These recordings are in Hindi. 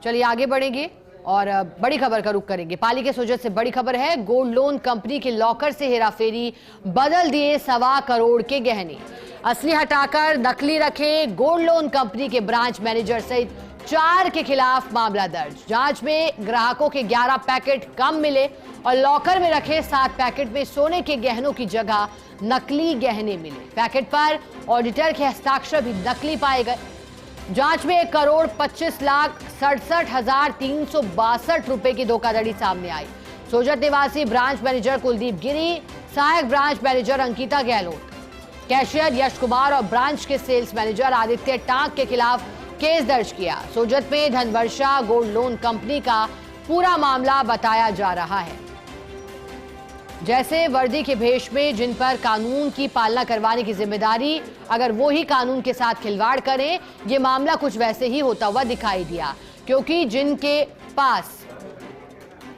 चलिए आगे बढ़ेंगे और बड़ी खबर का रुख करेंगे। पाली के सोजत से बड़ी खबर है। गोल्ड लोन कंपनी के लॉकर से हेराफेरी, बदल दिए 1.25 करोड़ के गहने। असली हटाकर नकली रखे। गोल्ड लोन कंपनी के ब्रांच मैनेजर सहित 4 के खिलाफ मामला दर्ज। जांच में ग्राहकों के 11 पैकेट कम मिले और लॉकर में रखे 7 पैकेट में सोने के गहनों की जगह नकली गहने मिले। पैकेट पर ऑडिटर के हस्ताक्षर भी नकली पाए गए। जांच में 1,25,67,362 रुपए की धोखाधड़ी सामने आई। सोजत निवासी ब्रांच मैनेजर कुलदीप गिरी, सहायक branch manager Ankita Gehlot, cashier Yash Kumar और ब्रांच के सेल्स मैनेजर आदित्य टांक के खिलाफ केस दर्ज किया। सोजत में धनवर्षा गोल्ड लोन कंपनी का पूरा मामला बताया जा रहा है। जैसे वर्दी के भेष में जिन पर कानून की पालना करवाने की जिम्मेदारी, अगर वो ही कानून के साथ खिलवाड़ करें, ये मामला कुछ वैसे ही होता हुआ दिखाई दिया। क्योंकि जिनके पास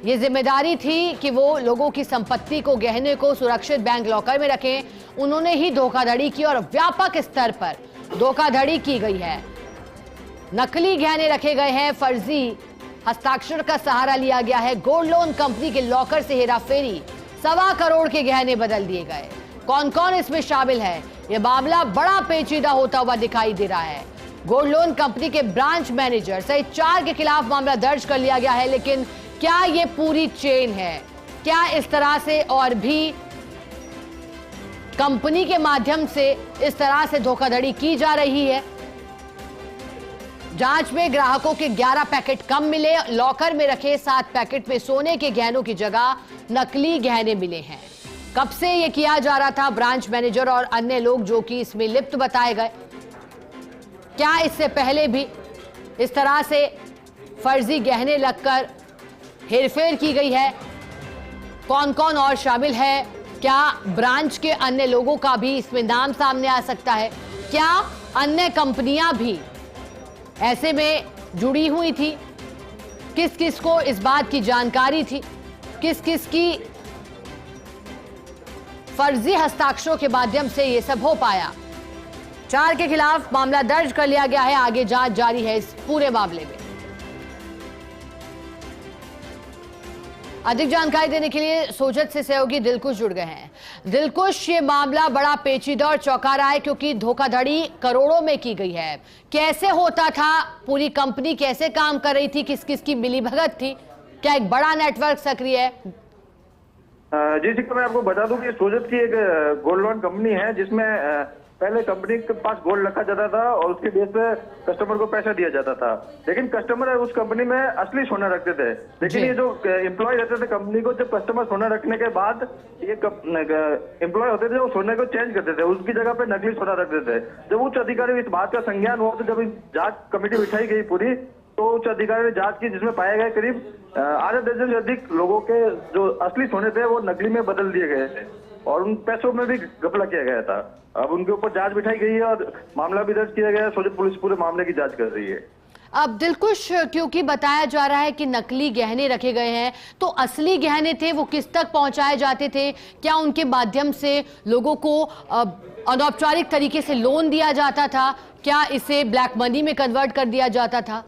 ये जिम्मेदारी थी कि वो लोगों की संपत्ति को, गहने को सुरक्षित बैंक लॉकर में रखें, उन्होंने ही धोखाधड़ी की और व्यापक स्तर पर धोखाधड़ी की गई है। नकली गहने रखे गए हैं, फर्जी हस्ताक्षर का सहारा लिया गया है। गोल्ड लोन कंपनी के लॉकर से हेराफेरी, 1.25 करोड़ के गहने बदल दिए गए। कौन कौन इसमें शामिल है, यह मामला बड़ा पेचीदा होता हुआ दिखाई दे रहा है। गोल्ड लोन कंपनी के ब्रांच मैनेजर सहित 4 के खिलाफ मामला दर्ज कर लिया गया है। लेकिन क्या ये पूरी चेन है? क्या इस तरह से और भी कंपनी के माध्यम से इस तरह से धोखाधड़ी की जा रही है? जांच में ग्राहकों के 11 पैकेट कम मिले। लॉकर में रखे 7 पैकेट में सोने के गहनों की जगह नकली गहने मिले हैं। कब से यह किया जा रहा था? ब्रांच मैनेजर और अन्य लोग जो कि इसमें लिप्त बताए गए। क्या इससे पहले भी इस तरह से फर्जी गहने लगकर हेरफेर की गई है? कौन कौन और शामिल है? क्या ब्रांच के अन्य लोगों का भी इसमें नाम सामने आ सकता है? क्या अन्य कंपनियां भी ऐसे में जुड़ी हुई थी? किस किस को इस बात की जानकारी थी? किस किस की फर्जी हस्ताक्षरों के माध्यम से यह सब हो पाया? 4 के खिलाफ मामला दर्ज कर लिया गया है। आगे जांच जारी है इस पूरे मामले में। अधिक जानकारी देने के लिए सोजत से सहयोगी दिलकुश जुड़ गए हैं। दिलकुश, ये मामला बड़ा पेचीदा और चौंका रहा है क्योंकि धोखाधड़ी करोड़ों में की गई है। कैसे होता था? पूरी कंपनी कैसे काम कर रही थी? किस किस की मिलीभगत थी? क्या एक बड़ा नेटवर्क सक्रिय है? जी शिखा, मैं आपको बता दूं कि सोजत की एक गोल्ड लोन कंपनी है जिसमें पहले कंपनी के पास गोल्ड रखा जाता था और उसके बेस पे कस्टमर को पैसा दिया जाता था। लेकिन कस्टमर उस कंपनी में असली सोना रखते थे। लेकिन ये जो एम्प्लॉय रहते थे कंपनी को, जब कस्टमर सोना रखने के बाद ये एम्प्लॉय होते थे वो सोने को चेंज करते थे, उसकी जगह पे नकली सोना रखते थे। जब उच्च अधिकारी इस बात का संज्ञान हुआ तो जब जांच कमेटी बिठाई गई पूरी, तो उच्च अधिकारी ने जांच की जिसमें पाया गया करीब आधा दर्जन से अधिक लोगों के जो असली सोने थे वो नकली में बदल दिए गए थे और उन पैसों में भी घपला किया गया था। अब उनके ऊपर जांच बिठाई गई है और मामला भी दर्ज किया गया है। सोजत पुलिस पूरे मामले की जांच कर रही है। अब दिलकुश, क्योंकि बताया जा रहा है कि नकली गहने रखे गए हैं, तो असली गहने थे वो किस तक पहुंचाए जाते थे? क्या उनके माध्यम से लोगों को अनौपचारिक तरीके से लोन दिया जाता था? क्या इसे ब्लैक मनी में कन्वर्ट कर दिया जाता था?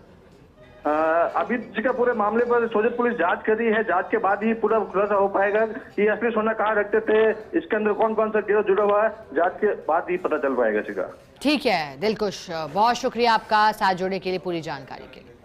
अभी जिसका पूरे मामले पर सोजत पुलिस जांच कर रही है। जांच के बाद ही पूरा खुलासा हो पाएगा कि असली सोना कहाँ रखते थे, इसके अंदर कौन कौन सा गिरोह जुड़ा हुआ है। जांच के बाद ही पता चल पाएगा। ठीक है दिलकुश, बहुत शुक्रिया आपका साथ जोड़ने के लिए, पूरी जानकारी के लिए।